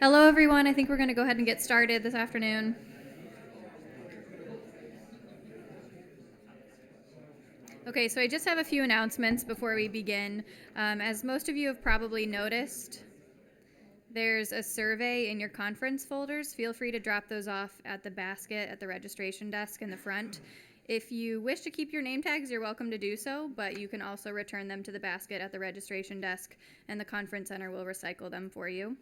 Hello, everyone. I think we're going to go ahead and get started this afternoon. Okay, so I just have a few announcements before we begin. As most of you have probably noticed, there's a survey in your conference folders. Feel free to drop those off at the basket at the registration desk in the front. If you wish to keep your name tags, you're welcome to do so, but you can also return them to the basket at the registration desk, and the conference center will recycle them for you.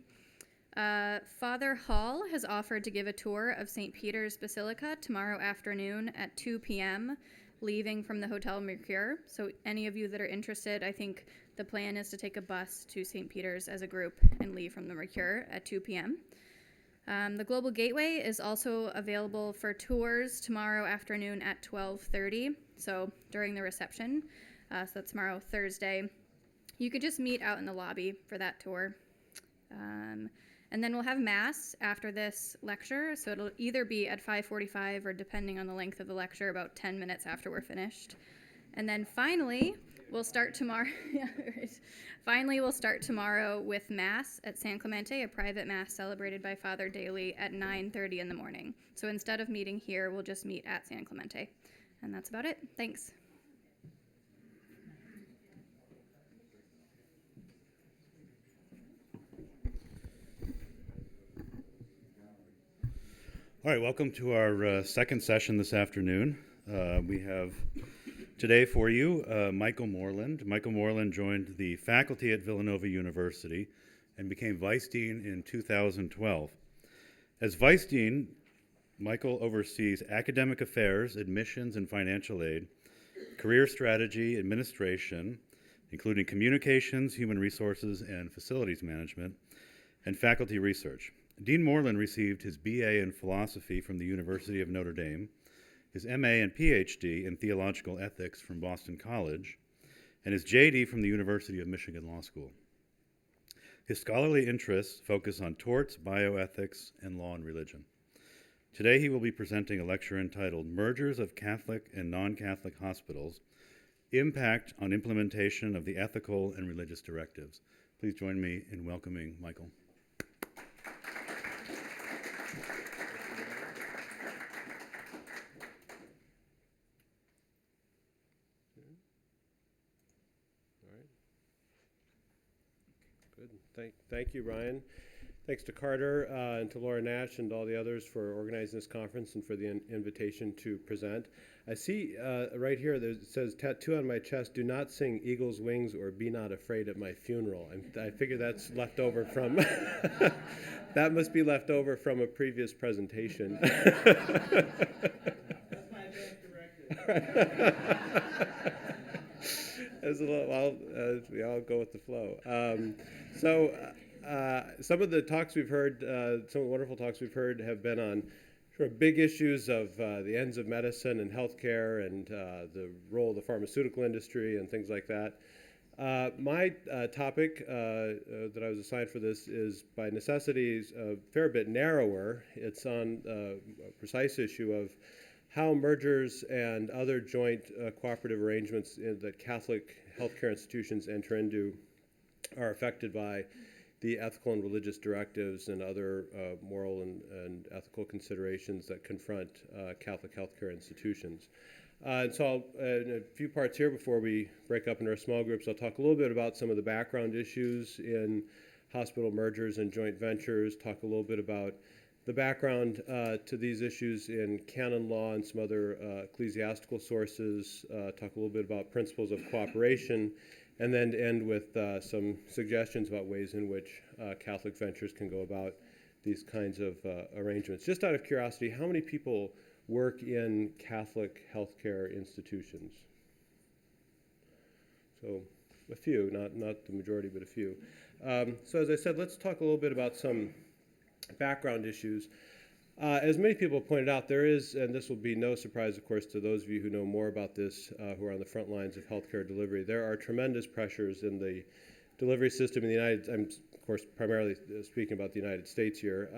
Father Hall has offered to give a tour of St. Peter's Basilica tomorrow afternoon at 2 p.m., leaving from the Hotel Mercure. So any of you that are interested, I think the plan is to take a bus to St. Peter's as a group and leave from the Mercure at 2 p.m. The Global Gateway is also available for tours tomorrow afternoon at 12:30, so during the reception. So that's tomorrow, Thursday. You could just meet out in the lobby for that tour. And then we'll have Mass after this lecture, so it'll either be at 5:45 or, depending on the length of the lecture, about 10 minutes after we're finished. And then finally, we'll start tomorrow. Finally, we'll start tomorrow with Mass at San Clemente, a private Mass celebrated by Father Daly at 9:30 in the morning. So instead of meeting here, we'll just meet at San Clemente. And that's about it. Thanks. All right, welcome to our second session this afternoon. We have today for you Michael Moreland. Michael Moreland joined the faculty at Villanova University and became Vice Dean in 2012. As Vice Dean, Michael oversees academic affairs, admissions and financial aid, career strategy, administration, including communications, human resources, and facilities management, and faculty research. Dean Moreland received his BA in philosophy from the University of Notre Dame, his MA and PhD in theological ethics from Boston College, and his JD from the University of Michigan Law School. His scholarly interests focus on torts, bioethics, and law and religion. Today he will be presenting a lecture entitled Mergers of Catholic and Non-Catholic Hospitals, Impact on Implementation of the Ethical and Religious Directives. Please join me in welcoming Michael. Thank you, Ryan. Thanks to Carter and to Laura Nash and all the others for organizing this conference and for the invitation to present. I see right here it says, tattoo on my chest, do not sing Eagle's Wings or Be Not Afraid at my funeral. I figure that's left over from, that must be left over from a previous presentation. That's my advanced directive. We all go with the flow. Some of the talks we've heard, some of the wonderful talks we've heard have been on sort of big issues of the ends of medicine and healthcare and the role of the pharmaceutical industry and things like that. My topic that I was assigned for this is by necessity a fair bit narrower. It's on a precise issue of how mergers and other joint cooperative arrangements that Catholic healthcare institutions enter into are affected by the ethical and religious directives and other moral and ethical considerations that confront Catholic healthcare institutions. And so I'll, in a few parts here before we break up into our small groups, I'll talk a little bit about some of the background issues in hospital mergers and joint ventures, talk a little bit about the background to these issues in canon law and some other ecclesiastical sources, talk a little bit about principles of cooperation, and then end with some suggestions about ways in which Catholic ventures can go about these kinds of arrangements. Just out of curiosity, how many people work in Catholic healthcare institutions? So a few, not the majority, but a few. So as I said, let's talk a little bit about some background issues. As many people pointed out, there is, and this will be no surprise, of course, to those of you who know more about this, who are on the front lines of healthcare delivery, there are tremendous pressures in the delivery system in the United States. I'm, of course, primarily speaking about the United States here.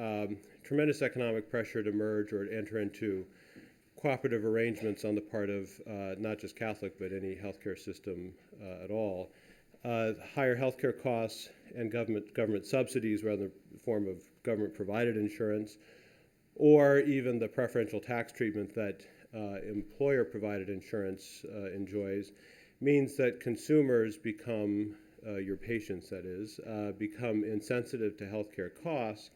Tremendous economic pressure to merge or to enter into cooperative arrangements on the part of not just Catholic, but any healthcare system at all. Higher healthcare costs and government subsidies rather than the form of government-provided insurance, or even the preferential tax treatment that employer-provided insurance enjoys, means that consumers become, your patients that is, become insensitive to healthcare costs.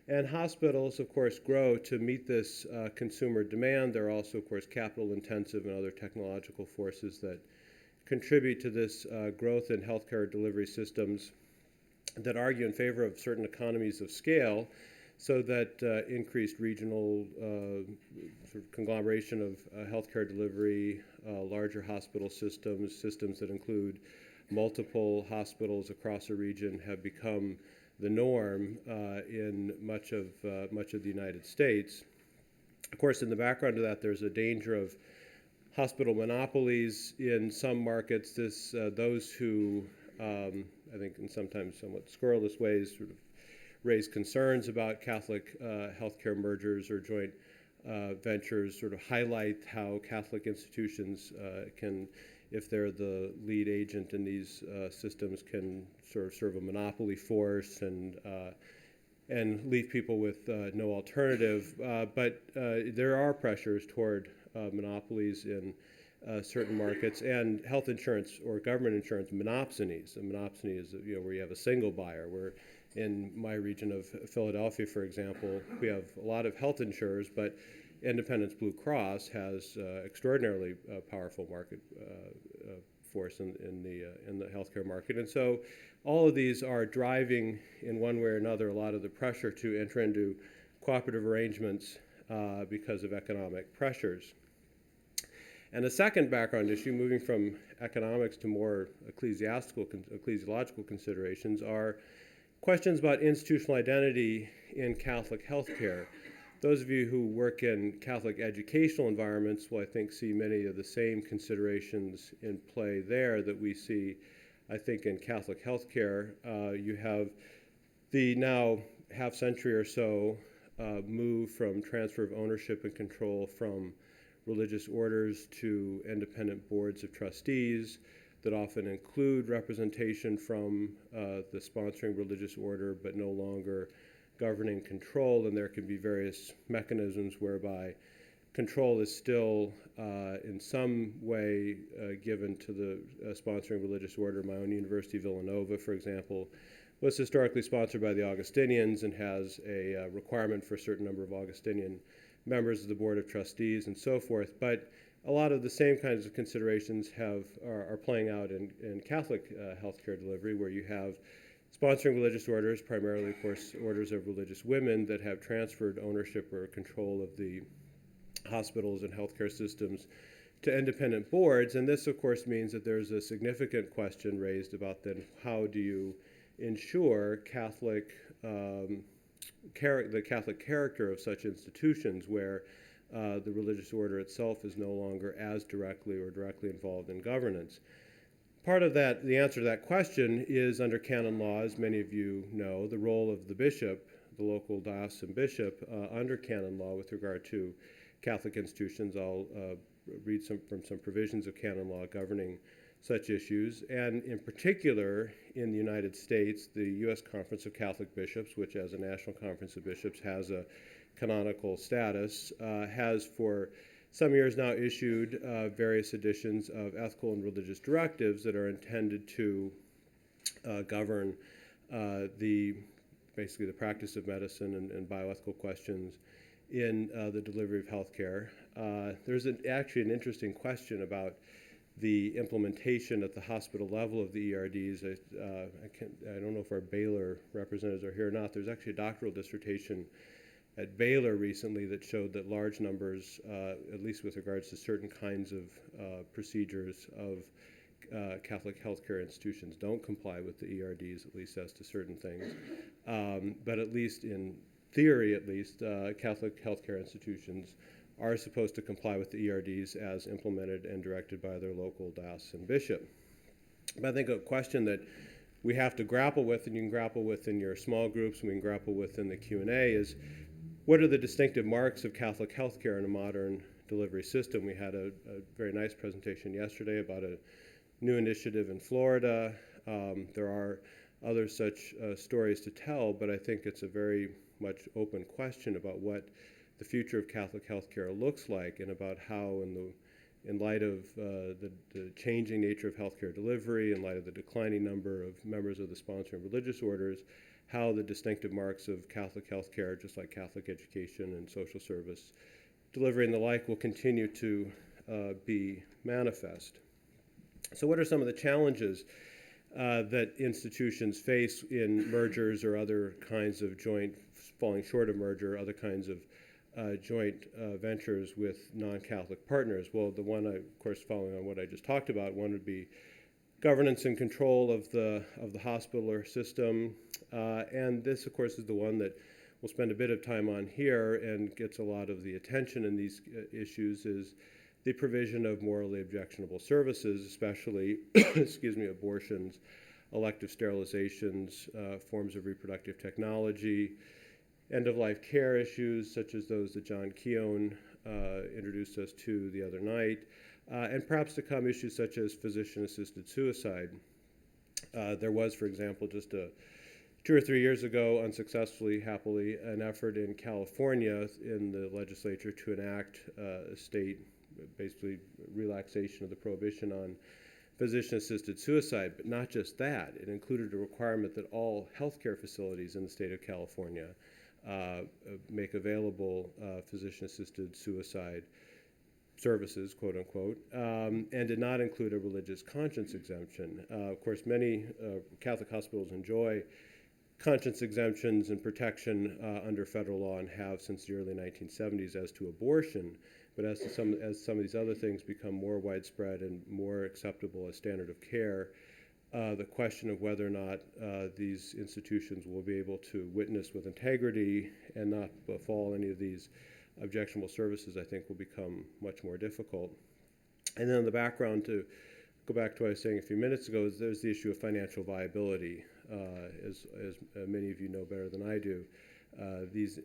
And hospitals, of course, grow to meet this consumer demand. There are also, of course, capital-intensive and other technological forces that contribute to this growth in healthcare delivery systems that argue in favor of certain economies of scale, so that increased regional sort of conglomeration of healthcare delivery, larger hospital systems that include multiple hospitals across a region have become the norm in much of the United States. Of course, in the background of that, there's a danger of hospital monopolies in some markets. Those who, I think in sometimes somewhat scurrilous ways, sort of raise concerns about Catholic healthcare mergers or joint ventures, sort of highlight how Catholic institutions can, if they're the lead agent in these systems, can sort of serve a monopoly force and leave people with no alternative. But there are pressures toward monopolies in certain markets, and health insurance or government insurance monopsonies. A monopsony is where you have a single buyer. Where in my region of Philadelphia, for example, we have a lot of health insurers, but Independence Blue Cross has extraordinarily powerful market force in the healthcare market, and so all of these are driving, in one way or another, a lot of the pressure to enter into cooperative arrangements because of economic pressures. And a second background issue, moving from economics to more ecclesiological considerations, are questions about institutional identity in Catholic healthcare. Those of you who work in Catholic educational environments will, I think, see many of the same considerations in play there that we see, I think, in Catholic healthcare. You have the now half-century or so move from transfer of ownership and control from religious orders to independent boards of trustees that often include representation from the sponsoring religious order, but no longer governing control, and there can be various mechanisms whereby control is still in some way given to the sponsoring religious order. My own university, Villanova, for example, was historically sponsored by the Augustinians and has a requirement for a certain number of Augustinian members of the Board of Trustees and so forth. But a lot of the same kinds of considerations are playing out in Catholic healthcare delivery, where you have sponsoring religious orders, primarily, of course, orders of religious women that have transferred ownership or control of the hospitals and healthcare systems to independent boards. And this, of course, means that there's a significant question raised about then how do you ensure the Catholic character of such institutions where the religious order itself is no longer as directly involved in governance. Part of that, the answer to that question is under canon law, as many of you know, the role of the bishop, the local diocesan bishop, under canon law with regard to Catholic institutions. I'll read from some provisions of canon law governing such issues, and in particular in the United States, the U.S. Conference of Catholic Bishops, which as a national conference of bishops has a canonical status, has for some years now issued various editions of ethical and religious directives that are intended to govern basically the practice of medicine and bioethical questions in the delivery of health care. There's actually an interesting question about the implementation at the hospital level of the ERDs. I don't know if our Baylor representatives are here or not. There's actually a doctoral dissertation at Baylor recently that showed that large numbers, at least with regards to certain kinds of procedures of Catholic healthcare institutions, don't comply with the ERDs, at least as to certain things. But at least in theory, Catholic healthcare institutions are supposed to comply with the ERDs as implemented and directed by their local diocesan bishop. But I think a question that we have to grapple with, and you can grapple with in your small groups, and we can grapple with in the Q&A, is what are the distinctive marks of Catholic healthcare in a modern delivery system? We had a very nice presentation yesterday about a new initiative in Florida. There are other such stories to tell, but I think it's a very much open question about what the future of Catholic healthcare looks like, and about how, in light of the changing nature of healthcare delivery, in light of the declining number of members of the sponsoring religious orders, how the distinctive marks of Catholic healthcare, just like Catholic education and social service delivery and the like, will continue to be manifest. So what are some of the challenges that institutions face in mergers or other kinds of joint, falling short of merger, other kinds of joint ventures with non-Catholic partners? Well, the one, of course, following on what I just talked about, one would be governance and control of the hospital or system. And this, of course, is the one that we'll spend a bit of time on here and gets a lot of the attention in these issues, is the provision of morally objectionable services, especially, excuse me, abortions, elective sterilizations, forms of reproductive technology, end-of-life care issues such as those that John Keown introduced us to the other night, and perhaps to come issues such as physician-assisted suicide. There was, for example, just 2 or 3 years ago, unsuccessfully, happily, an effort in California in the legislature to enact a state, basically relaxation of the prohibition on physician-assisted suicide. But not just that, it included a requirement that all healthcare facilities in the state of California make available physician-assisted suicide services, quote unquote, and did not include a religious conscience exemption. Of course, many Catholic hospitals enjoy conscience exemptions and protection under federal law, and have since the early 1970s as to abortion. But as some of these other things become more widespread and more acceptable as standard of care, the question of whether or not these institutions will be able to witness with integrity and not befall any of these objectionable services, I think, will become much more difficult. And then in the background, to go back to what I was saying a few minutes ago, is there's the issue of financial viability. As many of you know better than I do, these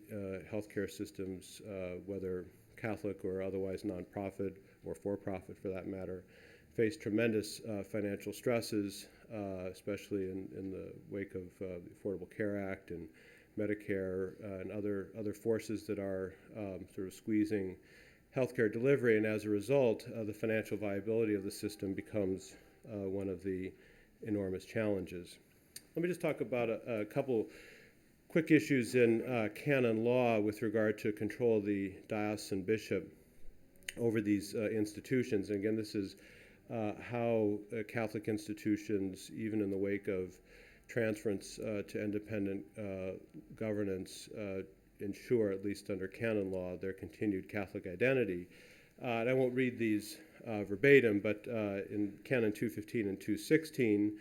healthcare systems, whether Catholic or otherwise nonprofit or for-profit for that matter, face tremendous financial stresses, especially in the wake of the Affordable Care Act and Medicare and other forces that are sort of squeezing healthcare delivery. And as a result, the financial viability of the system becomes one of the enormous challenges. Let me just talk about a couple quick issues in canon law with regard to control of the diocesan bishop over these institutions. And again, this is how Catholic institutions, even in the wake of transference to independent governance, ensure, at least under canon law, their continued Catholic identity. And I won't read these verbatim, but in Canon 215 and 216,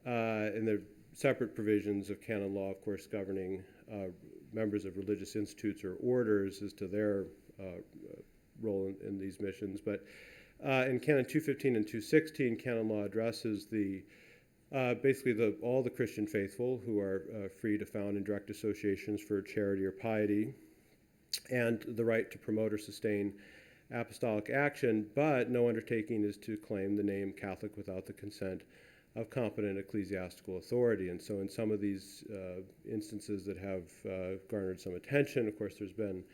and the separate provisions of canon law, of course, governing members of religious institutes or orders as to their role in these missions. But in Canon 215 and 216, canon law addresses basically all the Christian faithful who are free to found and direct associations for charity or piety, and the right to promote or sustain apostolic action, but no undertaking is to claim the name Catholic without the consent of competent ecclesiastical authority. And so in some of these instances that have garnered some attention, of course, there's been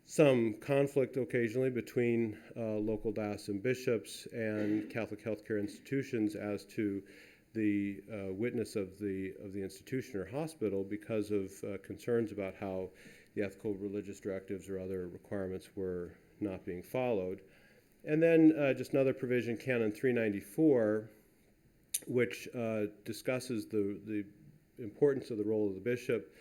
some conflict occasionally between local diocesan bishops and Catholic healthcare institutions as to the witness of the institution or hospital because of concerns about how the ethical religious directives or other requirements were not being followed. And then just another provision, Canon 394, which discusses the importance of the role of the bishop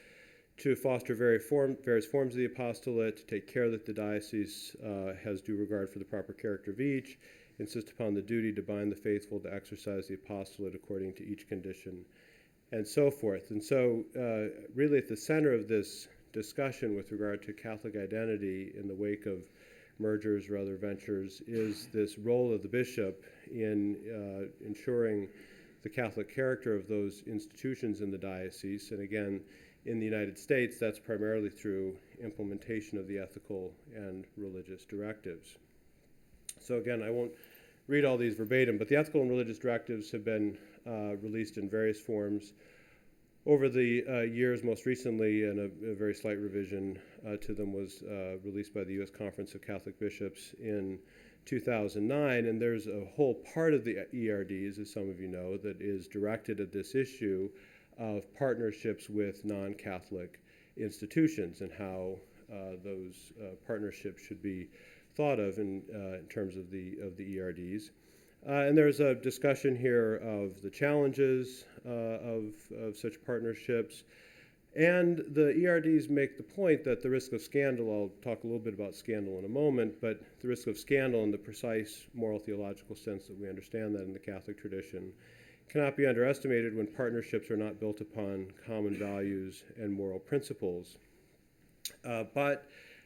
to foster various forms of the apostolate, to take care that the diocese has due regard for the proper character of each, insist upon the duty to bind the faithful to exercise the apostolate according to each condition, and so forth. And so really at the center of this discussion with regard to Catholic identity in the wake of mergers or other ventures is this role of the bishop in ensuring the Catholic character of those institutions in the diocese. And again, in the United States, that's primarily through implementation of the ethical and religious directives. So again, I won't read all these verbatim, but the ethical and religious directives have been released in various forms Over the years, most recently, and a very slight revision to them was released by the U.S. Conference of Catholic Bishops in 2009, and there's a whole part of the ERDs, as some of you know, that is directed at this issue of partnerships with non-Catholic institutions and how those partnerships should be thought of in terms of the ERDs. And there's a discussion here of the challenges of such partnerships. And the ERDs make the point that the risk of scandal, I'll talk a little bit about scandal in a moment, but the risk of scandal in the precise moral theological sense that we understand that in the Catholic tradition cannot be underestimated when partnerships are not built upon common values and moral principles.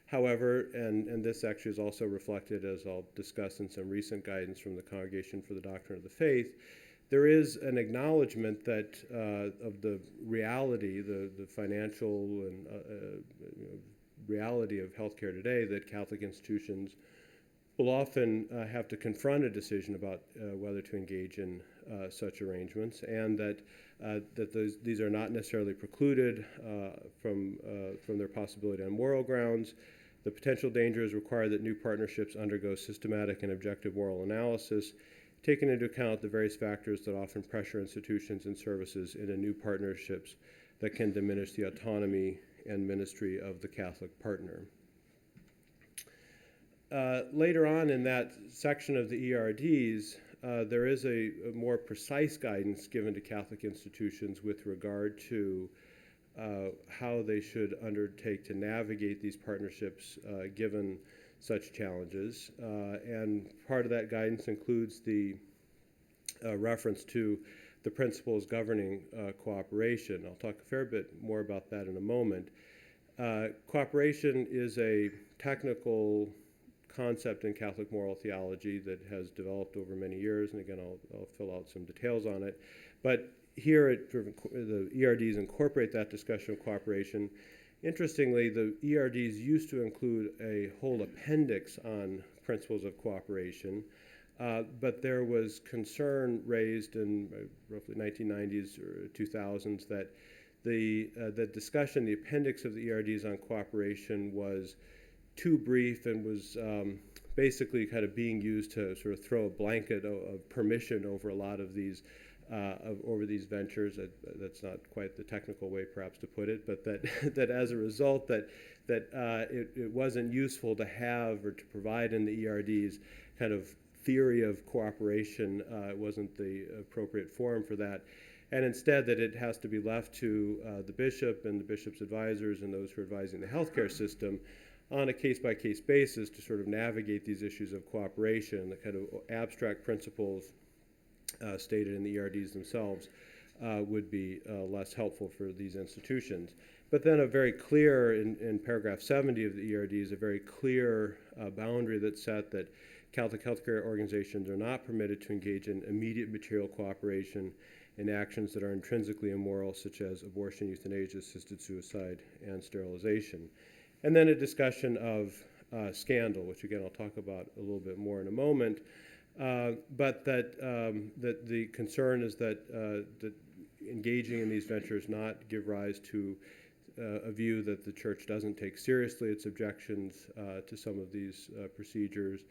However, and this actually is also reflected, as I'll discuss in some recent guidance from the Congregation for the Doctrine of the Faith, there is an acknowledgement that of the reality, the financial and reality of healthcare today, that Catholic institutions will often have to confront a decision about whether to engage in such arrangements, and that these are not necessarily precluded from their possibility on moral grounds. The potential dangers require that new partnerships undergo systematic and objective moral analysis, taking into account the various factors that often pressure institutions and services into new partnerships that can diminish the autonomy and ministry of the Catholic partner. Later on in that section of the ERDs, there is a more precise guidance given to Catholic institutions with regard to how they should undertake to navigate these partnerships given such challenges. And part of that guidance includes the reference to the principles governing cooperation. I'll talk a fair bit more about that in a moment. Cooperation is a technical concept in Catholic moral theology that has developed over many years, and again, I'll fill out some details on it. But here, the ERDs incorporate that discussion of cooperation. Interestingly, the ERDs used to include a whole appendix on principles of cooperation, but there was concern raised in roughly 1990s or 2000s that the discussion, the appendix of the ERDs on cooperation was too brief and was basically kind of being used to sort of throw a blanket of permission over a lot of these over these ventures. That's not quite the technical way, perhaps, to put it, but that as a result, that it wasn't useful to have or to provide in the ERDs kind of theory of cooperation. It wasn't the appropriate forum for that. And instead, that it has to be left to the bishop and the bishop's advisors and those who are advising the healthcare system on a case-by-case basis to sort of navigate these issues of cooperation, the kind of abstract principles stated in the ERDs themselves would be less helpful for these institutions. But then a very clear, in paragraph 70 of the ERDs, a very clear boundary that's set that Catholic healthcare organizations are not permitted to engage in immediate material cooperation in actions that are intrinsically immoral, such as abortion, euthanasia, assisted suicide, and sterilization. And then a discussion of scandal, which again I'll talk about a little bit more in a moment. But that the concern is that engaging in these ventures not give rise to a view that the Church doesn't take seriously its objections to some of these procedures,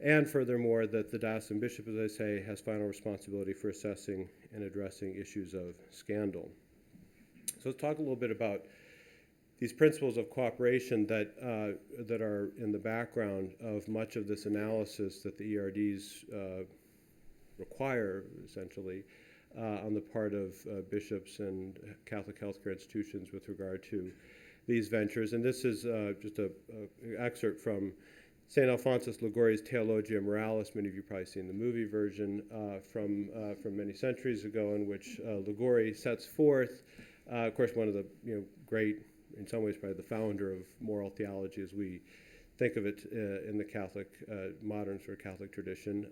and furthermore that the diocesan bishop, as I say, has final responsibility for assessing and addressing issues of scandal. So let's talk a little bit about these principles of cooperation that are in the background of much of this analysis that the ERDs require, essentially, on the part of bishops and Catholic healthcare institutions with regard to these ventures. And this is just an excerpt from St. Alphonsus Liguori's Theologia Moralis. Many of you probably seen the movie version from many centuries ago, in which Liguori sets forth, of course, one of the great, in some ways probably the founder of moral theology as we think of it in the Catholic, modern sort of Catholic tradition.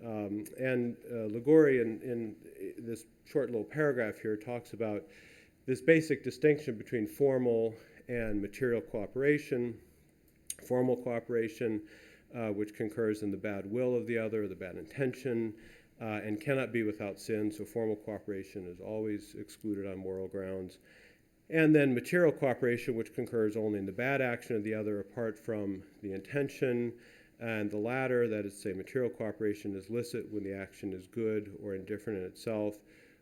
And Liguori, in this short little paragraph here, talks about this basic distinction between formal and material cooperation. Formal cooperation, which concurs in the bad will of the other, or the bad intention, and cannot be without sin, so formal cooperation is always excluded on moral grounds. And then material cooperation, which concurs only in the bad action of the other apart from the intention. And the latter, that is to say, material cooperation, is licit when the action is good or indifferent in itself,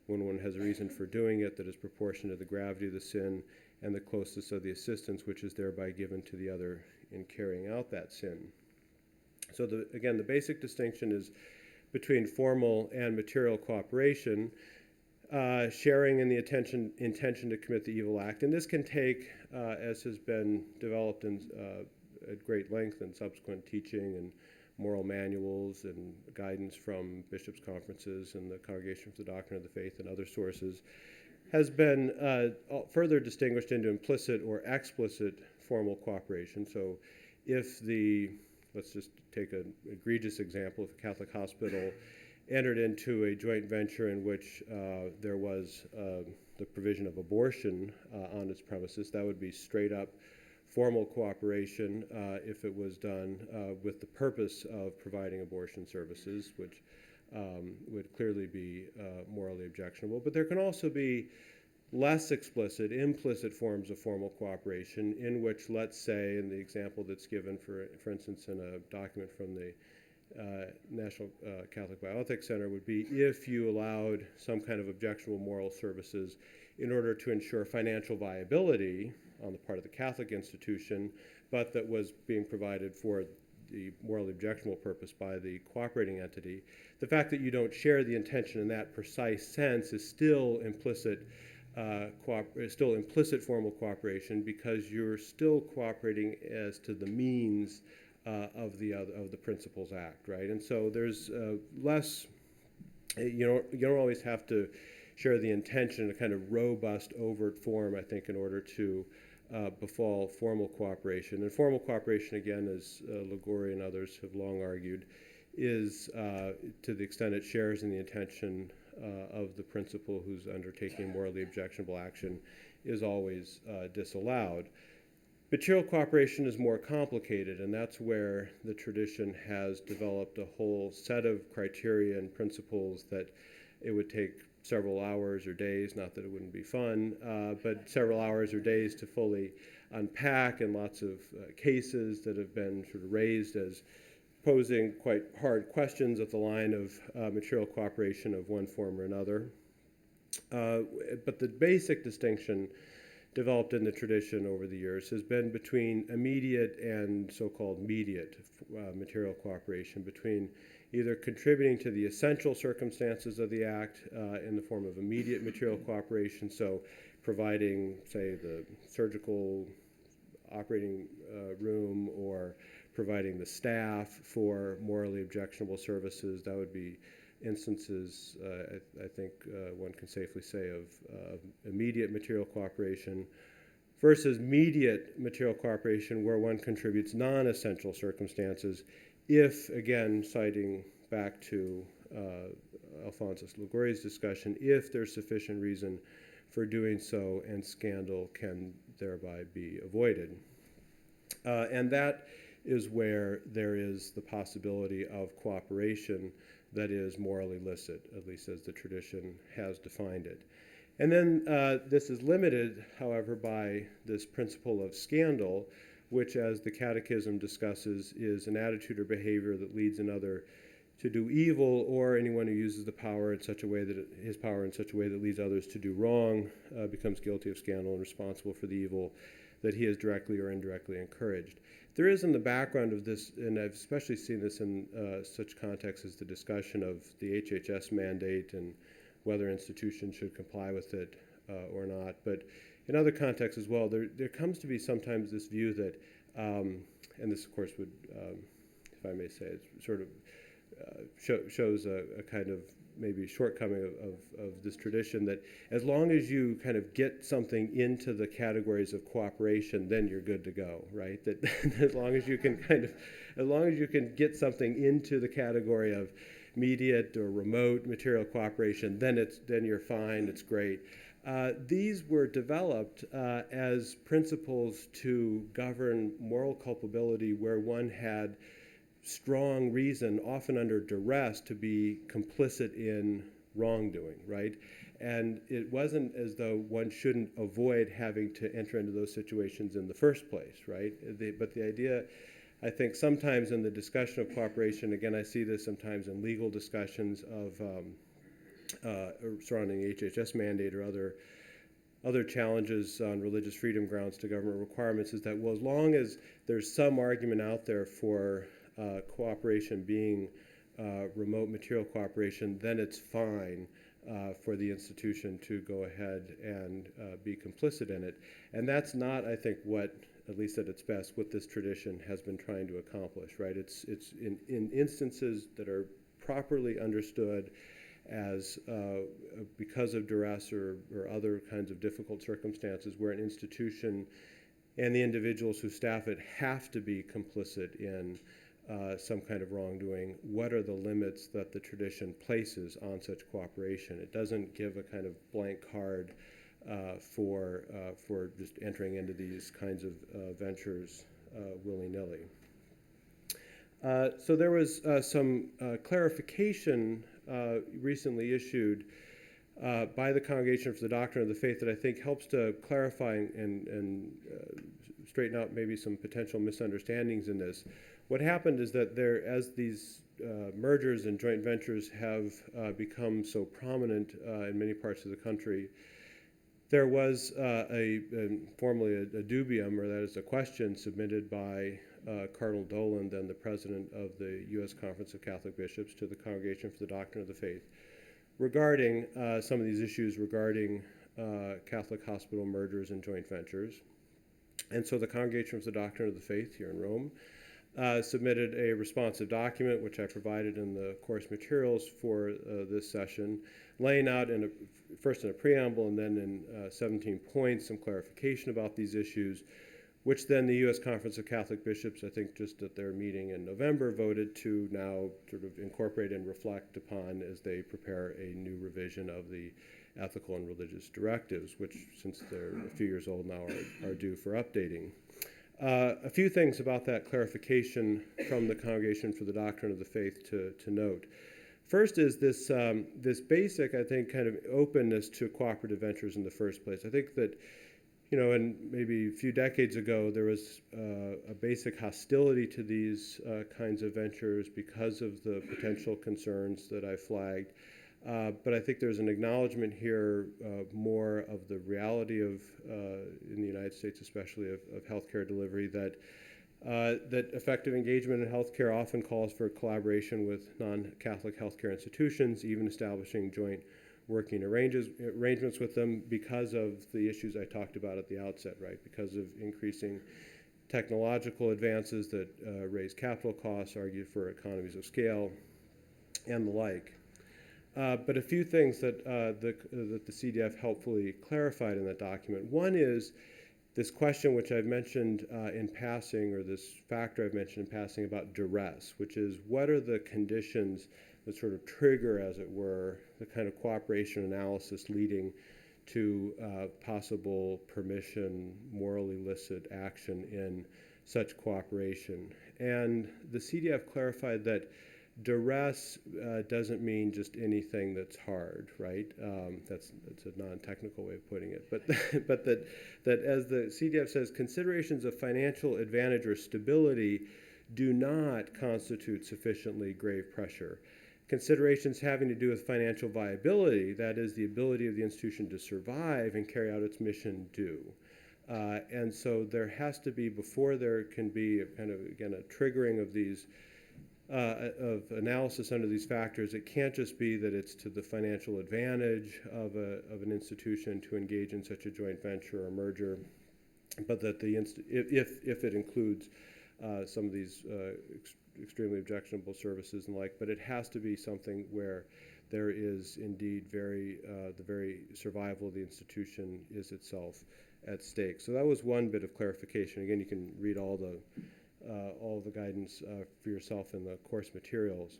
when one has a reason for doing it that is proportionate to the gravity of the sin and the closeness of the assistance which is thereby given to the other in carrying out that sin. So again, the basic distinction is between formal and material cooperation, sharing in the intention to commit the evil act. And this can take, as has been developed at great length in subsequent teaching and moral manuals and guidance from bishops' conferences and the Congregation for the Doctrine of the Faith and other sources, has been further distinguished into implicit or explicit formal cooperation. So if let's just take an egregious example, if a Catholic hospital entered into a joint venture in which there was the provision of abortion on its premises, that would be straight up formal cooperation if it was done with the purpose of providing abortion services, which would clearly be morally objectionable. But there can also be less explicit, implicit forms of formal cooperation in which, let's say, in the example that's given, for instance, in a document from the National Catholic Bioethics Center, would be if you allowed some kind of objectionable moral services in order to ensure financial viability on the part of the Catholic institution, but that was being provided for the morally objectionable purpose by the cooperating entity. The fact that you don't share the intention in that precise sense is still implicit formal cooperation, because you're still cooperating as to the means of the principles act, right? And so there's less. You don't always have to share the intention in a kind of robust, overt form, I think, in order to befall formal cooperation. And formal cooperation, again, as Liguori and others have long argued, is, to the extent it shares in the intention of the principal who's undertaking morally objectionable action, is always disallowed. Material cooperation is more complicated, and that's where the tradition has developed a whole set of criteria and principles that it would take several hours or days, not that it wouldn't be fun, but several hours or days to fully unpack, and lots of cases that have been sort of raised as posing quite hard questions at the line of material cooperation of one form or another. But the basic distinction developed in the tradition over the years has been between immediate and so-called mediate material cooperation, between either contributing to the essential circumstances of the act in the form of immediate material cooperation, so providing, say, the surgical operating room, or providing the staff for morally objectionable services. That would be instances, I think one can safely say, of immediate material cooperation, versus mediate material cooperation, where one contributes non-essential circumstances, if, again, citing back to Alphonsus Liguori's discussion, if there's sufficient reason for doing so and scandal can thereby be avoided. And that is where there is the possibility of cooperation that is morally licit, at least as the tradition has defined it. And then this is limited, however, by this principle of scandal, which, as the Catechism discusses, is an attitude or behavior that leads another to do evil, or anyone who uses the power in such a way that his power in such a way that leads others to do wrong becomes guilty of scandal and responsible for the evil that he has directly or indirectly encouraged. There is in the background of this, and I've especially seen this in such contexts as the discussion of the HHS mandate and whether institutions should comply with it or not, but in other contexts as well, there comes to be sometimes this view that, and this of course would, if I may say, it sort of shows a kind of maybe shortcoming of this tradition, that as long as you kind of get something into the categories of cooperation, then you're good to go, right? That as long as you can get something into the category of immediate or remote material cooperation, then you're fine, it's great. These were developed as principles to govern moral culpability where one had strong reason, often under duress, to be complicit in wrongdoing, right? And it wasn't as though one shouldn't avoid having to enter into those situations in the first place, right? But the idea, I think sometimes in the discussion of cooperation, again, I see this sometimes in legal discussions of surrounding the HHS mandate or other challenges on religious freedom grounds to government requirements, is that, well, as long as there's some argument out there for cooperation being remote material cooperation, then it's fine for the institution to go ahead and be complicit in it. And that's not, I think, what, at least at its best, what this tradition has been trying to accomplish, right? It's in instances that are properly understood as because of duress or other kinds of difficult circumstances where an institution and the individuals who staff it have to be complicit in some kind of wrongdoing. What are the limits that the tradition places on such cooperation? It doesn't give a kind of blank card for just entering into these kinds of ventures willy-nilly. So there was some clarification recently issued by the Congregation for the Doctrine of the Faith that I think helps to clarify and straighten out maybe some potential misunderstandings in this. What happened is that as these mergers and joint ventures have become so prominent in many parts of the country, there was formally a dubium, or that is a question submitted by Cardinal Dolan, then the president of the U.S. Conference of Catholic Bishops, to the Congregation for the Doctrine of the Faith, regarding some of these issues regarding Catholic hospital mergers and joint ventures. And so the Congregation for the Doctrine of the Faith here in Rome submitted a responsive document, which I provided in the course materials for this session, laying out first in a preamble and then in 17 points some clarification about these issues, which then the U.S. Conference of Catholic Bishops, I think just at their meeting in November, voted to now sort of incorporate and reflect upon as they prepare a new revision of the ethical and religious directives, which, since they're a few years old now, are due for updating. A few things about that clarification from the Congregation for the Doctrine of the Faith to note. First is this basic, I think, kind of openness to cooperative ventures in the first place. I think that, and maybe a few decades ago, there was a basic hostility to these kinds of ventures because of the potential concerns that I flagged. But I think there's an acknowledgement here more of the reality of, in the United States especially, of healthcare delivery, that effective engagement in healthcare often calls for collaboration with non-Catholic healthcare institutions, even establishing joint working arrangements with them because of the issues I talked about at the outset, right? Because of increasing technological advances that raise capital costs, argue for economies of scale, and the like. But a few things that the CDF helpfully clarified in that document. One is this question, which I've mentioned in passing, or this factor I've mentioned in passing about duress, which is what are the conditions that sort of trigger, as it were, the kind of cooperation analysis leading to possible permission, morally illicit action in such cooperation. And the CDF clarified that duress doesn't mean just anything that's hard, right? That's a non-technical way of putting it. But, but that as the CDF says, considerations of financial advantage or stability do not constitute sufficiently grave pressure. Considerations having to do with financial viability, that is, the ability of the institution to survive and carry out its mission, do. And so there has to be, before there can be a kind of, again, a triggering of these of analysis under these factors, it can't just be that it's to the financial advantage of an institution to engage in such a joint venture or merger, but that if it includes some of these extremely objectionable services and like, but it has to be something where there is indeed the very survival of the institution is itself at stake. So that was one bit of clarification. Again, you can read all the guidance for yourself in the course materials.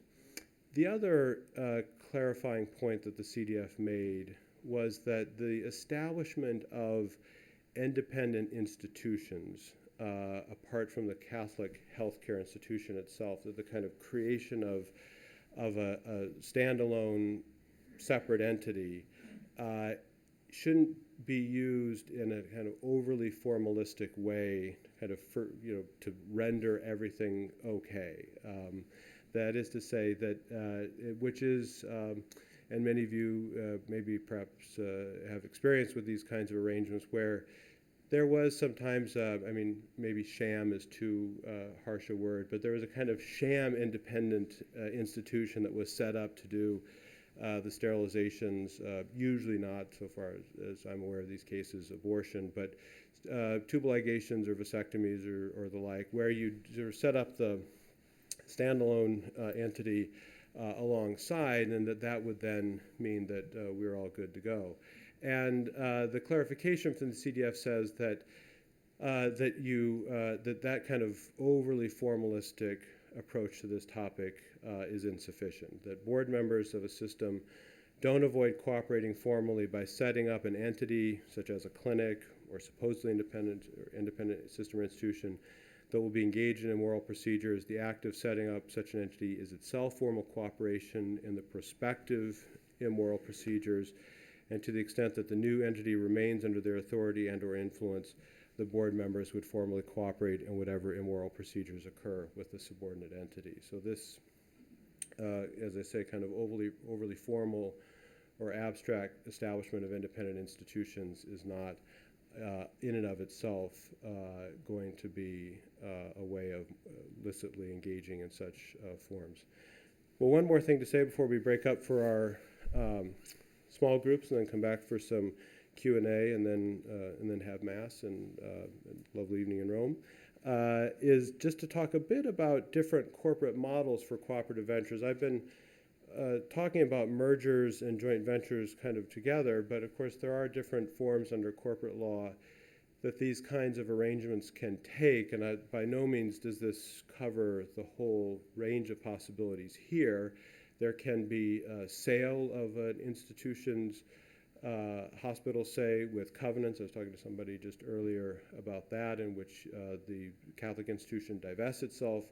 The other clarifying point that the CDF made was that the establishment of independent institutions apart from the Catholic healthcare institution itself, that the kind of creation of a standalone separate entity shouldn't be used in a kind of overly formalistic way, kind of to render everything okay. That is to say that, which is, and many of you maybe perhaps have experience with these kinds of arrangements where there was sometimes, I mean, maybe sham is too harsh a word, but there was a kind of sham independent institution that was set up to do the sterilizations, usually not, so far as I'm aware of these cases, abortion, but tubal ligations or vasectomies or the like, where you sort of set up the standalone entity alongside, and that would then mean that we're all good to go. And the clarification from the CDF says that that kind of overly formalistic approach to this topic is insufficient, that board members of a system don't avoid cooperating formally by setting up an entity such as a clinic or supposedly independent system or institution that will be engaged in immoral procedures. The act of setting up such an entity is itself formal cooperation in the prospective immoral procedures, and to the extent that the new entity remains under their authority and or influence, the board members would formally cooperate in whatever immoral procedures occur with the subordinate entity. So this, as I say, kind of overly formal or abstract establishment of independent institutions is not in and of itself going to be a way of illicitly engaging in such forms. Well, one more thing to say before we break up for our small groups and then come back for some Q&A and then have Mass and a lovely evening in Rome, is just to talk a bit about different corporate models for cooperative ventures. I've been talking about mergers and joint ventures kind of together, but of course there are different forms under corporate law that these kinds of arrangements can take, and by no means does this cover the whole range of possibilities here. There can be a sale of an institution's hospital, say, with covenants. I was talking to somebody just earlier about that, in which the Catholic institution divests itself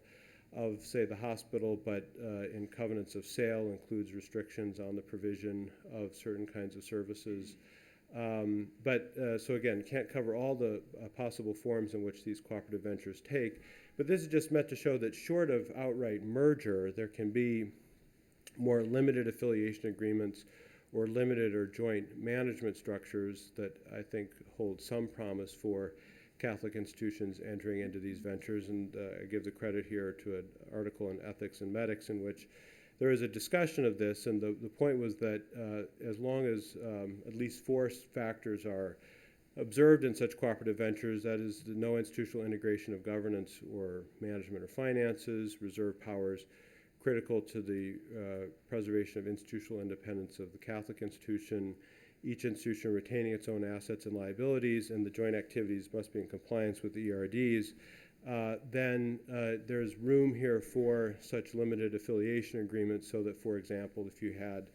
of, say, the hospital, but in covenants of sale includes restrictions on the provision of certain kinds of services. So again, can't cover all the possible forms in which these cooperative ventures take, but this is just meant to show that short of outright merger, there can be more limited affiliation agreements or limited or joint management structures that I think hold some promise for Catholic institutions entering into these ventures. And I give the credit here to an article in Ethics and Medics in which there is a discussion of this, and the point was that as long as at least 4 factors are observed in such cooperative ventures, that is, no institutional integration of governance or management or finances, reserve powers critical to the preservation of institutional independence of the Catholic institution, each institution retaining its own assets and liabilities, and the joint activities must be in compliance with the ERDs, then there's room here for such limited affiliation agreements so that, for example, if you had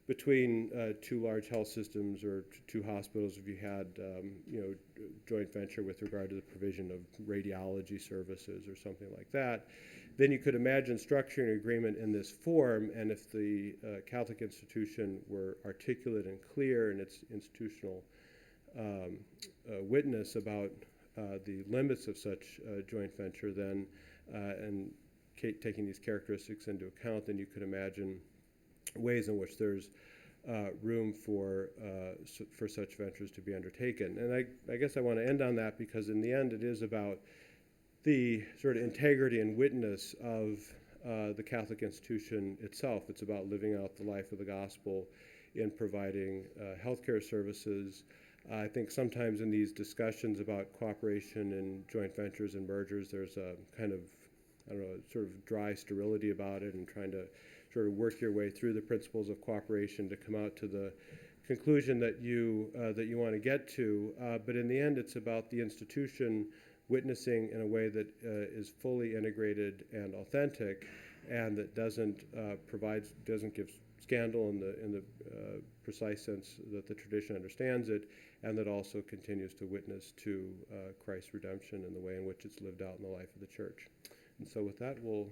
between 2 large health systems or 2 hospitals, if you had joint venture with regard to the provision of radiology services or something like that, then you could imagine structuring an agreement in this form, and if the Catholic institution were articulate and clear in its institutional witness about the limits of such joint venture, then and taking these characteristics into account, then you could imagine ways in which there's room for such ventures to be undertaken. And I guess I want to end on that because in the end it is about the sort of integrity and witness of the Catholic institution itself. It's about living out the life of the gospel in providing healthcare services. I think sometimes in these discussions about cooperation and joint ventures and mergers, there's a kind of, I don't know, sort of dry sterility about it, and trying to sort of work your way through the principles of cooperation to come out to the conclusion that you want to get to. But in the end, it's about the institution witnessing in a way that is fully integrated and authentic, and that doesn't give scandal in the precise sense that the tradition understands it, and that also continues to witness to Christ's redemption in the way in which it's lived out in the life of the church. And so with that, we'll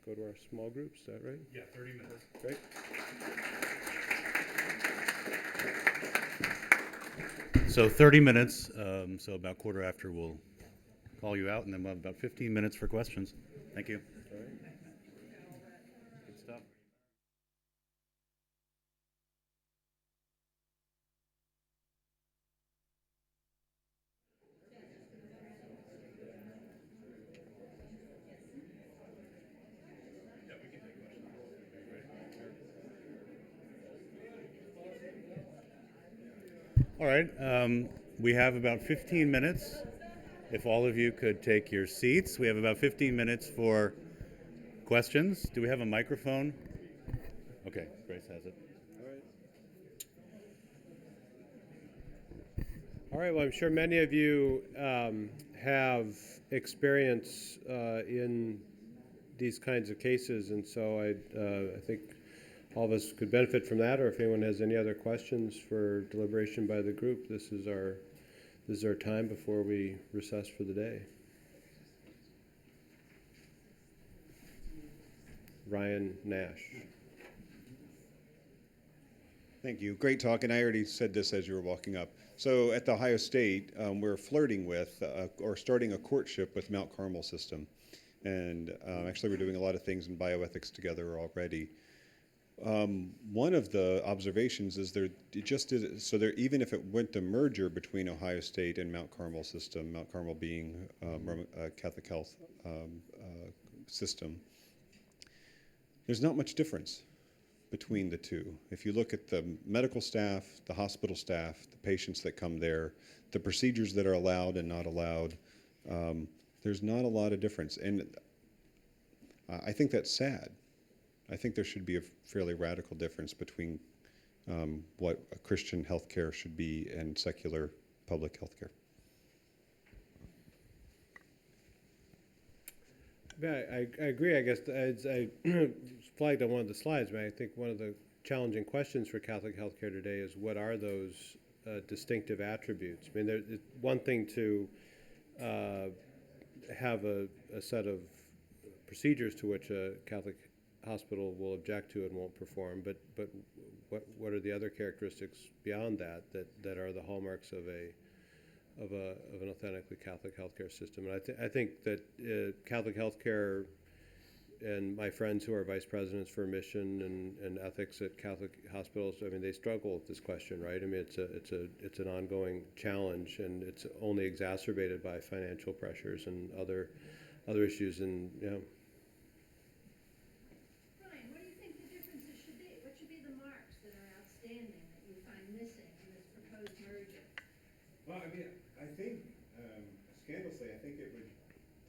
go to our small groups. Is that right? Yeah, 30 minutes. Great. So 30 minutes, so about quarter after we'll call you out, and then we'll have about 15 minutes for questions. Thank you. Good stuff. All right, we have about 15 minutes. If all of you could take your seats, we have about 15 minutes for questions. Do we have a microphone? Okay, Grace has it. All right, well, I'm sure many of you have experience in these kinds of cases, and so I think all of us could benefit from that, or if anyone has any other questions for deliberation by the group, this is our time before we recess for the day. Ryan Nash. Thank you. Great talk, and I already said this as you were walking up. So at the Ohio State, we're flirting with or starting a courtship with Mount Carmel system. And actually, we're doing a lot of things in bioethics together already. One of the observations is even if it went to merger between Ohio State and Mount Carmel system, Mount Carmel being a Catholic health system, there's not much difference between the two. If you look at the medical staff, the hospital staff, the patients that come there, the procedures that are allowed and not allowed, there's not a lot of difference. And I think that's sad. I think there should be a fairly radical difference between what a Christian healthcare should be and secular public healthcare. Yeah, I agree. I guess as I flagged on one of the slides, I think one of the challenging questions for Catholic healthcare today is what are those distinctive attributes? I mean, it's one thing to have a set of procedures to which a Catholic hospital will object to and won't perform, but what are the other characteristics beyond that are the hallmarks of an authentically Catholic healthcare system? And I think that Catholic healthcare and my friends who are vice presidents for mission and ethics at Catholic hospitals, I mean, they struggle with this question, right? I mean, it's an ongoing challenge, and it's only exacerbated by financial pressures and other issues, and yeah. Brian, what do you think the differences should be? What should be the marks that are outstanding that you find missing in this proposed merger? Well, I mean, I think, scandalously, I think it would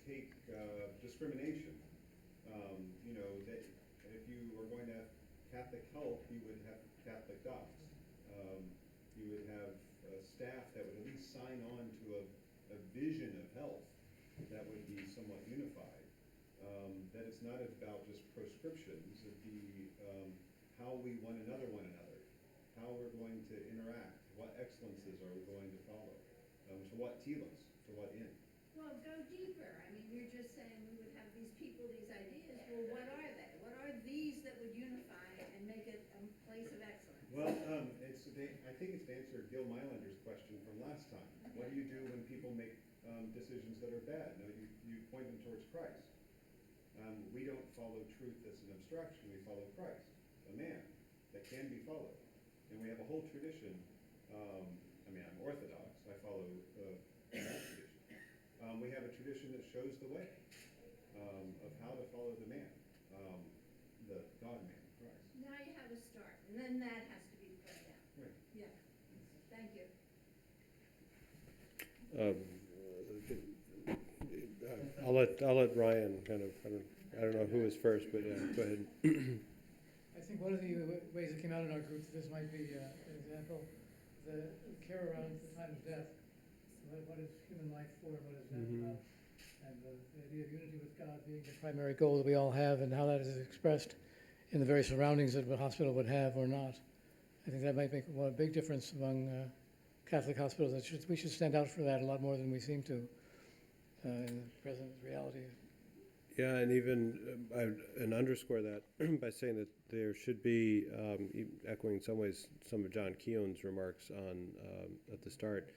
take discrimination. That if you were going to have Catholic health, you would have Catholic docs. You would have staff that would at least sign on to a vision of health that would be somewhat unified. That it's not about just prescriptions, it'd be how we one another, how we're going to interact, what excellences are we going to follow, to what telos, to what end. Well, go deeper. I mean, you're just saying we would have these people, these ideas. Well, what are they? What are these that would unify and make it a place of excellence? Well, I think it's to answer Gil Mylander's question from last time. Okay. What do you do when people make decisions that are bad? No, you point them towards Christ. We don't follow truth as an abstraction. We follow Christ, a man that can be followed. And we have a whole tradition. I'm Orthodox. I follow that tradition. We have a tradition that shows the way of how to follow the man, the God-man, Christ. Now you have a start, and then that has to be played out. Right. Yeah. Thank you. I'll let Ryan kind of, I don't know who is first, but yeah, go ahead. I think one of the ways that came out in our group, this might be an example, the care around the time of death. What is human life for? What is death about? And the idea of unity with God being the primary goal that we all have, and how that is expressed in the very surroundings that a hospital would have or not. I think that might make a big difference among Catholic hospitals. We should stand out for that a lot more than we seem to in the present reality. Yeah, and even and underscore that by saying that there should be, echoing in some ways some of John Keown's remarks on at the start,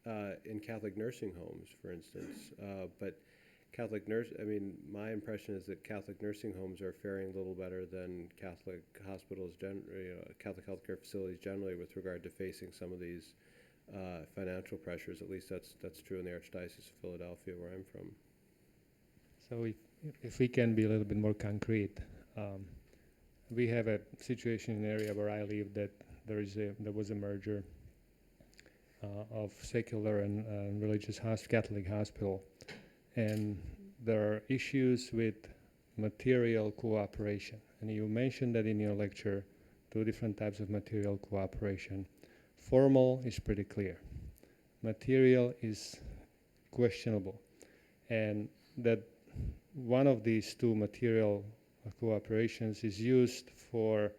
in Catholic nursing homes, for instance. But I mean, my impression is that Catholic nursing homes are faring a little better than Catholic hospitals, Catholic healthcare facilities generally, with regard to facing some of these financial pressures. At least that's true in the Archdiocese of Philadelphia, where I'm from. So if we can be a little bit more concrete, we have a situation in the area where I live that there was a merger of secular and religious Catholic hospital, and there are issues with material cooperation. And you mentioned that in your lecture, 2 different types of material cooperation. Formal is pretty clear. Material is questionable, and that one of these 2 material cooperations is used for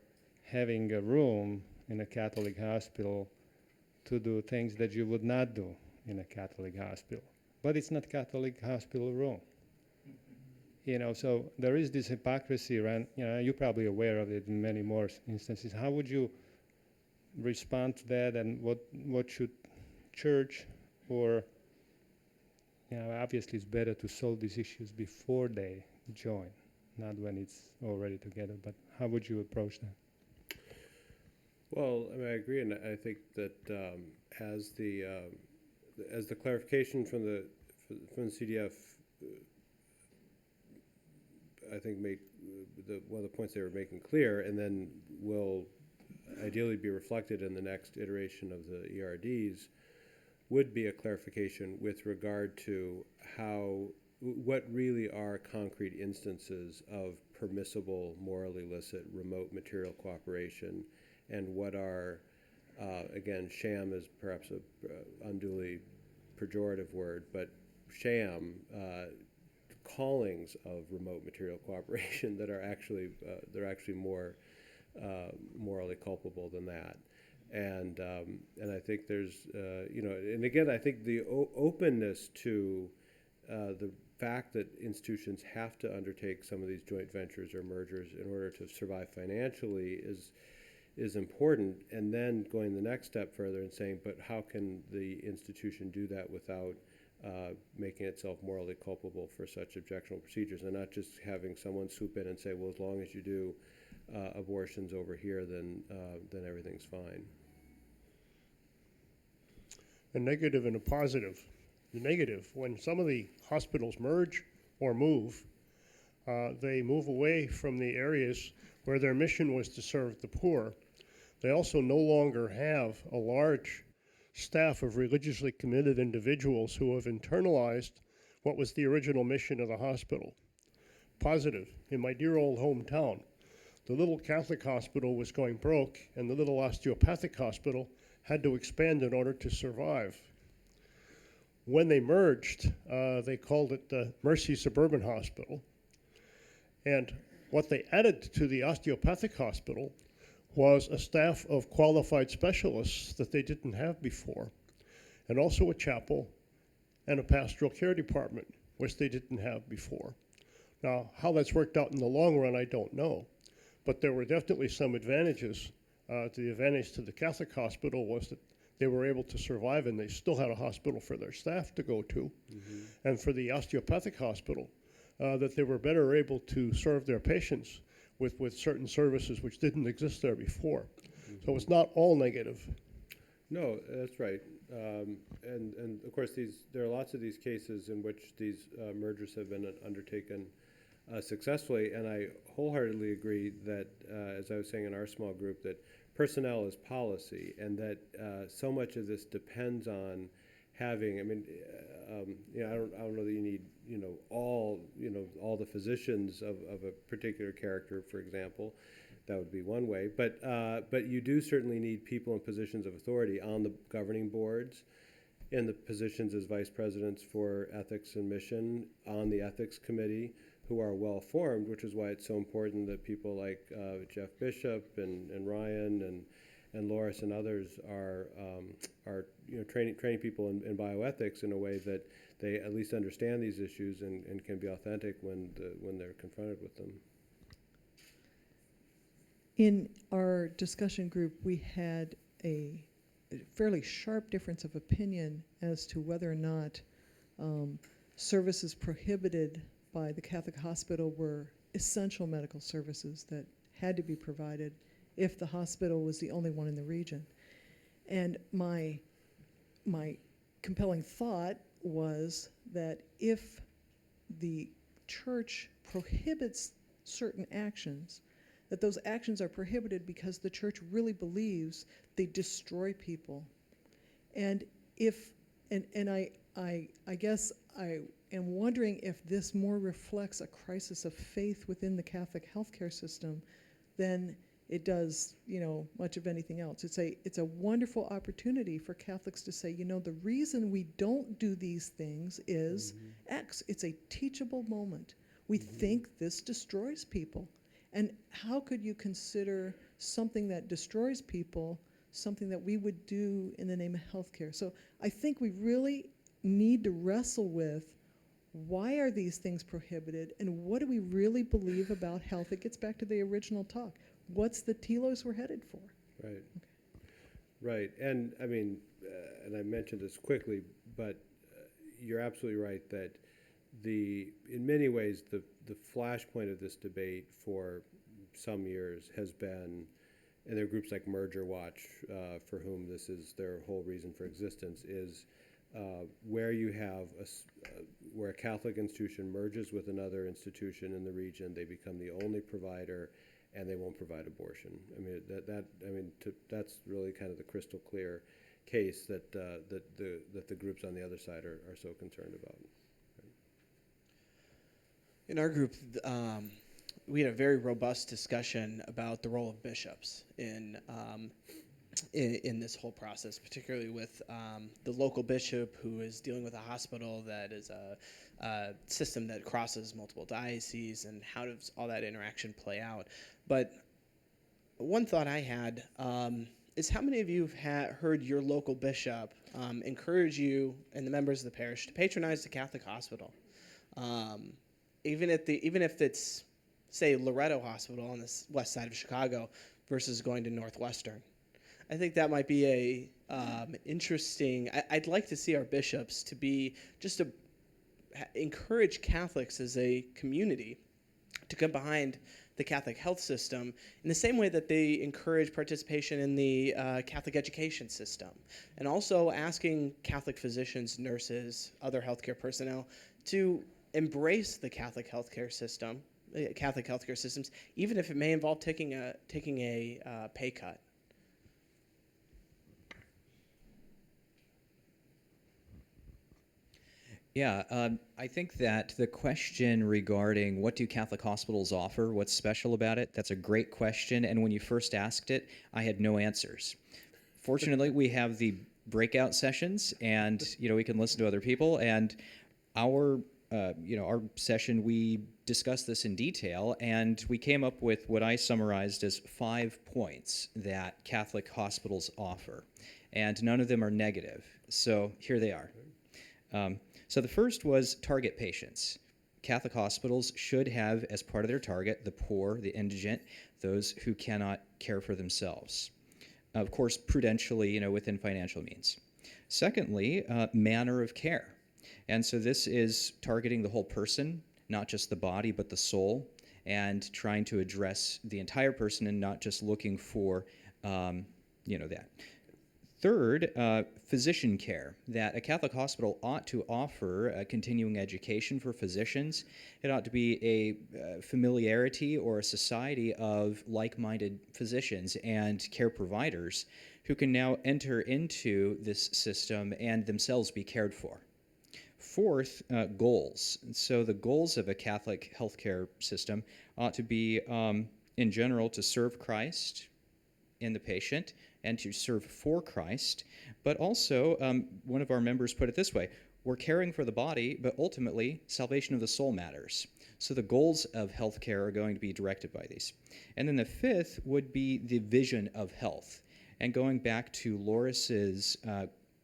having a room in a Catholic hospital to do things that you would not do in a Catholic hospital. But it's not Catholic hospital room. So there is this hypocrisy around, you're probably aware of it in many more instances. How would you respond to that, and what should church or, obviously it's better to solve these issues before they join, not when it's already together, but how would you approach that? Well, I mean, I agree, and I think that as the clarification from the CDF, I think made one of the points they were making clear, and then will ideally be reflected in the next iteration of the ERDs, would be a clarification with regard to what really are concrete instances of permissible, morally illicit, remote material cooperation, and what are, again, sham is perhaps a unduly pejorative word, but sham callings of remote material cooperation that are actually more morally culpable than that. And I think there's and again, I think the openness to the fact that institutions have to undertake some of these joint ventures or mergers in order to survive financially is important. And then going the next step further and saying, but how can the institution do that without making itself morally culpable for such objectionable procedures, and not just having someone swoop in and say, well, as long as you do abortions over here, then everything's fine. A negative and a positive. The negative, when some of the hospitals merge or move, they move away from the areas where their mission was to serve the poor. They also no longer have a large staff of religiously committed individuals who have internalized what was the original mission of the hospital. Positive, in my dear old hometown, the little Catholic hospital was going broke, and the little osteopathic hospital had to expand in order to survive. When they merged, they called it the Mercy Suburban Hospital. And what they added to the osteopathic hospital was a staff of qualified specialists that they didn't have before, and also a chapel and a pastoral care department, which they didn't have before. Now, how that's worked out in the long run, I don't know, but there were definitely some advantages. The advantage to the Catholic hospital was that they were able to survive, and they still had a hospital for their staff to go to. Mm-hmm. And for the osteopathic hospital, that they were better able to serve their patients with certain services which didn't exist there before. Mm-hmm. So it's not all negative. No, that's right. And of course, there are lots of these cases in which these mergers have been undertaken successfully, and I wholeheartedly agree that, as I was saying in our small group, that personnel is policy, and that so much of this depends on having. I mean, I don't know that you need all the physicians of a particular character, for example. That would be one way, but you do certainly need people in positions of authority on the governing boards, in the positions as vice presidents for ethics and mission, on the ethics committee, who are well formed, which is why it's so important that people like Jeff Bishop and Ryan and Loris and others are training people in bioethics in a way that they at least understand these issues and can be authentic when they're confronted with them. In our discussion group, we had a fairly sharp difference of opinion as to whether or not services prohibited by the Catholic hospital were essential medical services that had to be provided if the hospital was the only one in the region. And my compelling thought was that if the church prohibits certain actions, that those actions are prohibited because the church really believes they destroy people. And if, and I guess I am wondering if this more reflects a crisis of faith within the Catholic healthcare system than it does, much of anything else. It's a wonderful opportunity for Catholics to say, the reason we don't do these things is X. It's a teachable moment. We think this destroys people. And how could you consider something that destroys people something that we would do in the name of healthcare? So I think we really need to wrestle with, why are these things prohibited, and what do we really believe about health? It gets back to the original talk. What's the telos we're headed for? Right. Okay. Right. And I mean, and I mentioned this quickly, but you're absolutely right that in many ways, the flashpoint of this debate for some years has been, and there are groups like Merger Watch, for whom this is their whole reason for existence, is where you have where a Catholic institution merges with another institution in the region, they become the only provider, and they won't provide abortion. I mean, that's really kind of the crystal clear case that the groups on the other side are so concerned about. In our group, we had a very robust discussion about the role of bishops in this whole process, particularly with the local bishop who is dealing with a hospital that is a system that crosses multiple dioceses, and how does all that interaction play out. But one thought I had is, how many of you have heard your local bishop encourage you and the members of the parish to patronize the Catholic hospital? Even if it's, say, Loretto Hospital on the west side of Chicago versus going to Northwestern. I think that might be interesting. I'd like to see our bishops to be encourage Catholics as a community to come behind the Catholic health system in the same way that they encourage participation in the Catholic education system, and also asking Catholic physicians, nurses, other healthcare personnel to embrace the Catholic healthcare system, Catholic healthcare systems, even if it may involve taking a pay cut. Yeah, I think that the question regarding what do Catholic hospitals offer, what's special about it, that's a great question. And when you first asked it, I had no answers. Fortunately, we have the breakout sessions, and we can listen to other people. And our session, we discussed this in detail, and we came up with what I summarized as 5 points that Catholic hospitals offer, and none of them are negative. So here they are. So the first was target patients. Catholic hospitals should have as part of their target the poor, the indigent, those who cannot care for themselves. Of course, prudentially, within financial means. Secondly, manner of care. And so this is targeting the whole person, not just the body, but the soul, and trying to address the entire person and not just looking for, that. Third, physician care, that a Catholic hospital ought to offer a continuing education for physicians. It ought to be a familiarity or a society of like-minded physicians and care providers who can now enter into this system and themselves be cared for. Fourth, goals. So the goals of a Catholic healthcare system ought to be, in general, to serve Christ in the patient and to serve for Christ. But also, one of our members put it this way: we're caring for the body, but ultimately, salvation of the soul matters. So the goals of healthcare are going to be directed by these. And then the fifth would be the vision of health. And going back to Loris's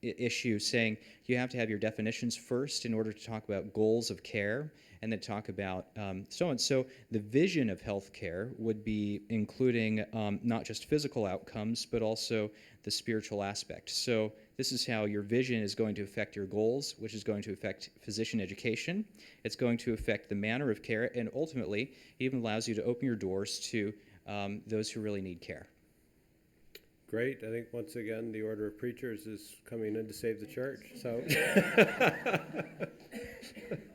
issue, saying you have to have your definitions first in order to talk about goals of care, and then talk about so on. So the vision of healthcare would be including not just physical outcomes, but also the spiritual aspect. So this is how your vision is going to affect your goals, which is going to affect physician education. It's going to affect the manner of care, and ultimately even allows you to open your doors to those who really need care. Great. I think once again the order of preachers is coming in to save the church. So,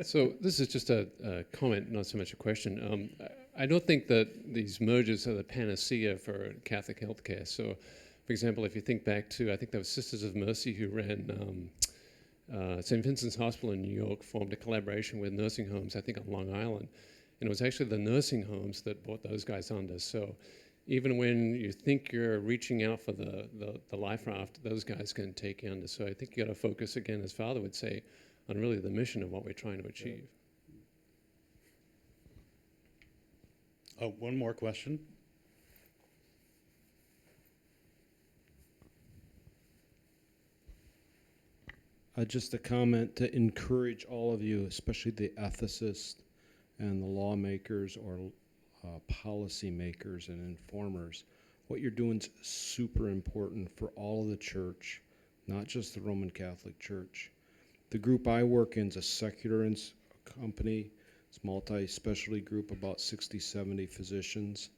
So this is just a comment, not so much a question. I don't think that these mergers are the panacea for Catholic healthcare. So, for example, if you think back to, I think there was Sisters of Mercy who ran St. Vincent's Hospital in New York, formed a collaboration with nursing homes, I think on Long Island. And it was actually the nursing homes that brought those guys under. So even when you think you're reaching out for the life raft, those guys can take you under. So I think you got to focus again, as Father would say, on really the mission of what we're trying to achieve. Oh, one more question. Just a comment to encourage all of you, especially the ethicists and the lawmakers or policy makers and informers. What you're doing is super important for all of the church, not just the Roman Catholic Church. The group I work in is a secular company. It's multi-specialty group, about 60, 70 physicians.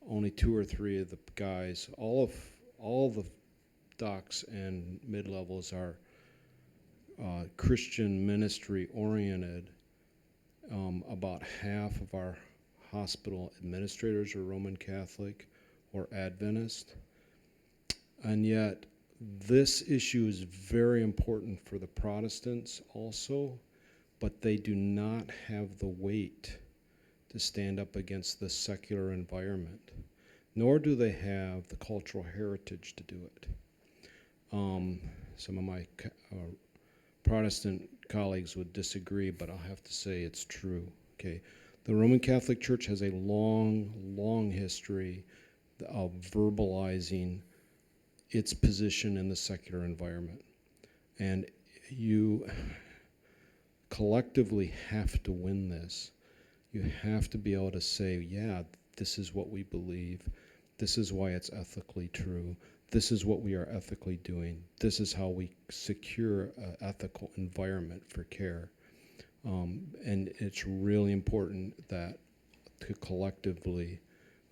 Only 2 or 3 of the guys. All the docs and mid-levels are Christian ministry oriented. About half of our hospital administrators are Roman Catholic or Adventist. And yet this issue is very important for the Protestants also, but they do not have the weight to stand up against the secular environment, nor do they have the cultural heritage to do it. Some of my Protestant colleagues would disagree, but I'll have to say it's true. Okay, the Roman Catholic Church has a long, long history of verbalizing its position in the secular environment, and you collectively have to win this. You have to be able to say, yeah, this is what we believe. This is why it's ethically true. This is what we are ethically doing. This is how we secure an ethical environment for care. And it's really important that collectively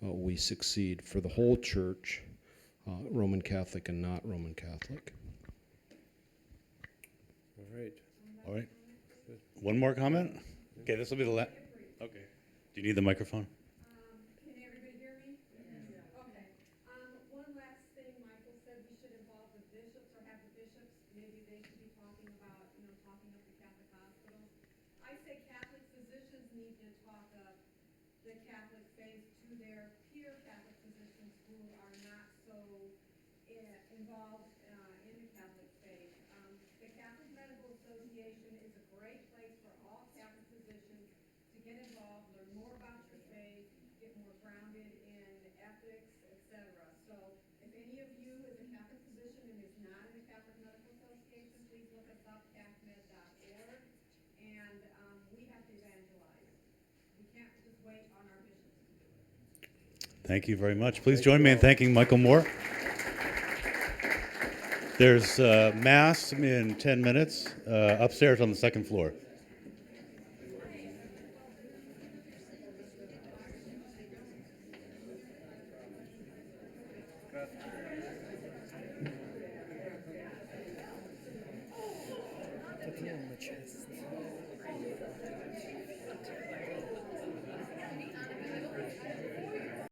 we succeed for the whole church, Roman Catholic and not Roman Catholic. all right. All right. One more comment? Okay, this will be the last. Okay. Do you need the microphone? Can everybody hear me? Okay. One last thing, Michael said we should involve the bishops or have the bishops, maybe they should be talking about, talking up the Catholic hospitals. I say Catholic physicians need to talk up the Catholic faith to their peer Catholic physicians who are not so involved in the Catholic faith. The Catholic Medical Association is a great place for all Catholic physicians to get involved, learn more about your faith, get more grounded in ethics, etc. So if any of you is a Catholic physician and is not in the Catholic Medical Association, please look us up, cathmed.org, and we have to evangelize. We can't just wait on our bishops to do it. Thank you very much. Please join me in thanking Michael Moore. There's Mass in 10 minutes upstairs on the second floor. Put them on the chest.